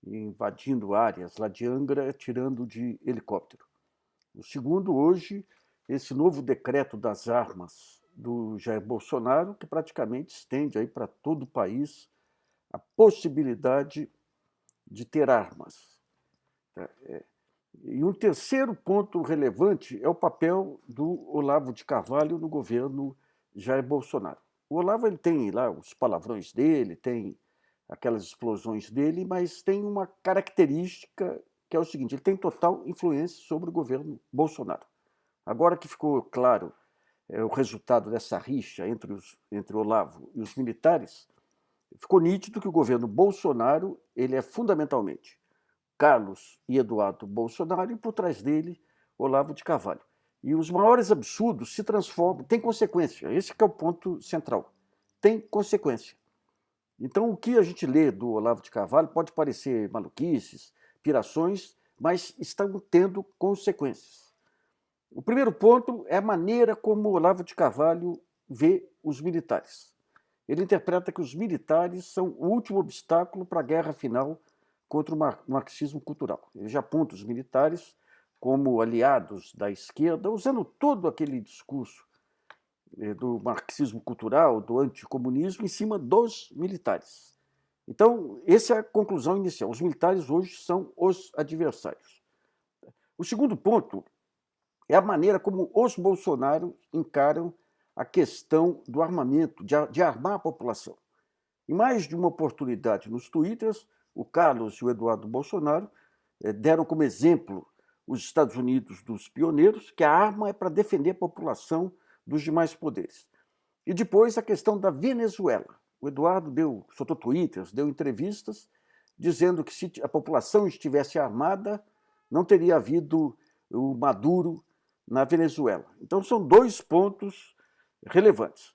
invadindo áreas lá de Angra, atirando de helicóptero. O segundo, hoje, esse novo decreto das armas do Jair Bolsonaro, que praticamente estende aí para todo o país a possibilidade de ter armas. E um terceiro ponto relevante é o papel do Olavo de Carvalho no governo Jair Bolsonaro. O Olavo ele tem lá os palavrões dele, tem aquelas explosões dele, mas tem uma característica que é o seguinte: ele tem total influência sobre o governo Bolsonaro. Agora que ficou claro o resultado dessa rixa entre Olavo e os militares, ficou nítido que o governo Bolsonaro ele é fundamentalmente Carlos e Eduardo Bolsonaro e por trás dele Olavo de Carvalho. E os maiores absurdos se transformam, tem consequência, esse que é o ponto central, tem consequência. Então o que a gente lê do Olavo de Carvalho pode parecer maluquices, pirações, mas estão tendo consequências. O primeiro ponto é a maneira como Olavo de Carvalho vê os militares. Ele interpreta que os militares são o último obstáculo para a guerra final contra o marxismo cultural. Ele já aponta os militares como aliados da esquerda, usando todo aquele discurso do marxismo cultural, do anticomunismo, em cima dos militares. Então, essa é a conclusão inicial. Os militares hoje são os adversários. O segundo ponto é a maneira como os Bolsonaro encaram a questão do armamento, de armar a população. Em mais de uma oportunidade nos twitters, o Carlos e o Eduardo Bolsonaro deram como exemplo os Estados Unidos dos pioneiros, que a arma é para defender a população dos demais poderes. E depois a questão da Venezuela. O Eduardo soltou twitters, deu entrevistas, dizendo que se a população estivesse armada, não teria havido o Maduro na Venezuela. Então são dois pontos relevantes.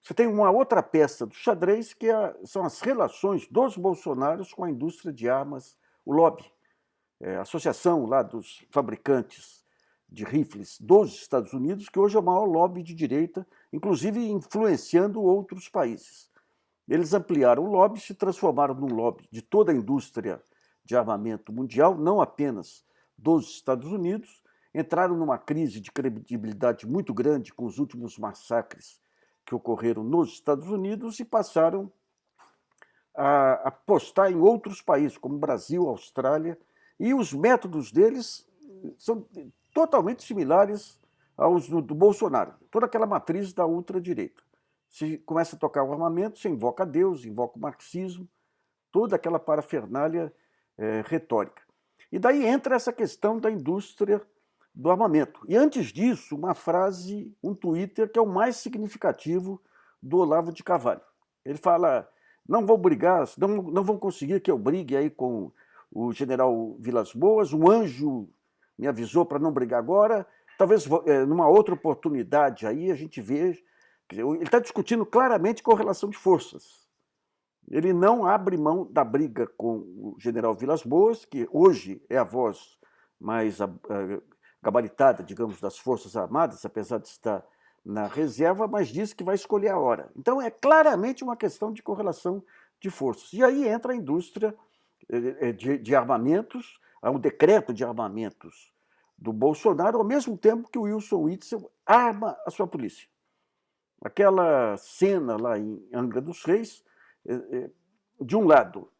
Você tem uma outra peça do xadrez, que são as relações dos bolsonaros com a indústria de armas, o lobby. A associação lá dos fabricantes de rifles dos Estados Unidos, que hoje é o maior lobby de direita, inclusive influenciando outros países. Eles ampliaram o lobby, se transformaram num lobby de toda a indústria de armamento mundial, não apenas dos Estados Unidos, entraram numa crise de credibilidade muito grande com os últimos massacres que ocorreram nos Estados Unidos e passaram a apostar em outros países, como Brasil, Austrália, e os métodos deles são totalmente similares aos do Bolsonaro, toda aquela matriz da ultradireita. Se começa a tocar o armamento, você invoca Deus, invoca o marxismo, toda aquela parafernália retórica. E daí entra essa questão da indústria do armamento. E antes disso, uma frase, um Twitter que é o mais significativo do Olavo de Carvalho. Ele fala: não vou brigar, não vão conseguir que eu brigue aí com o general Vilas Boas, um anjo me avisou para não brigar agora, talvez numa outra oportunidade aí a gente veja. Ele está discutindo claramente correlação de forças. Ele não abre mão da briga com o general Vilas Boas, que hoje é a voz mais gabaritada, digamos, das Forças Armadas, apesar de estar na reserva, mas diz que vai escolher a hora. Então é claramente uma questão de correlação de forças. E aí entra a indústria de armamentos, há um decreto de armamentos do Bolsonaro, ao mesmo tempo que o Wilson Witzel arma a sua polícia. Aquela cena lá em Angra dos Reis, de um lado,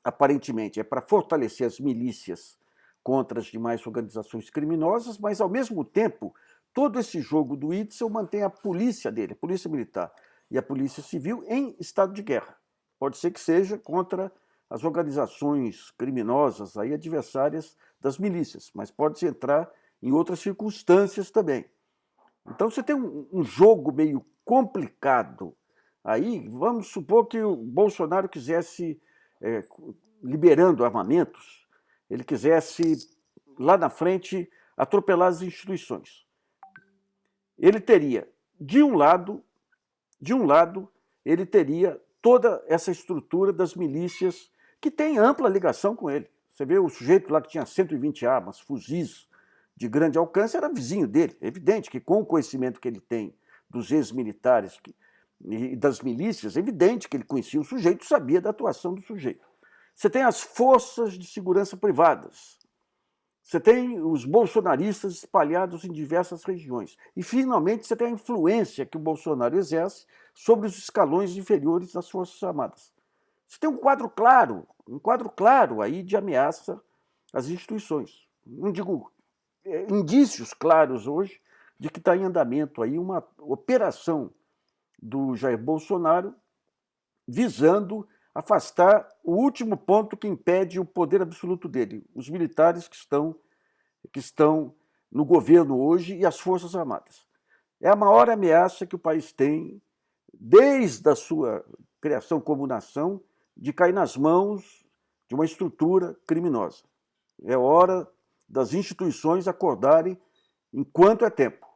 aparentemente, é para fortalecer as milícias contra as demais organizações criminosas, mas, ao mesmo tempo, todo esse jogo do Witzel mantém a polícia dele, a polícia militar e a polícia civil, em estado de guerra. Pode ser que seja contra as organizações criminosas, aí, adversárias das milícias, mas pode-se entrar em outras circunstâncias também. Então você tem um jogo meio complicado. Aí, vamos supor que o Bolsonaro quisesse, liberando armamentos, ele quisesse, lá na frente, atropelar as instituições. Ele teria, de um lado, ele teria toda essa estrutura das milícias que tem ampla ligação com ele. Você vê o sujeito lá que tinha 120 armas, fuzis de grande alcance, era vizinho dele. É evidente que, com o conhecimento que ele tem dos ex-militares e das milícias, é evidente que ele conhecia o sujeito, sabia da atuação do sujeito. Você tem as forças de segurança privadas. Você tem os bolsonaristas espalhados em diversas regiões. E, finalmente, você tem a influência que o Bolsonaro exerce sobre os escalões inferiores das Forças Armadas. Você tem um quadro claro aí de ameaça às instituições. Não digo indícios claros hoje de que está em andamento aí uma operação do Jair Bolsonaro visando afastar o último ponto que impede o poder absoluto dele, os militares que estão no governo hoje e as Forças Armadas. É a maior ameaça que o país tem desde a sua criação como nação de cair nas mãos de uma estrutura criminosa. É hora das instituições acordarem enquanto é tempo.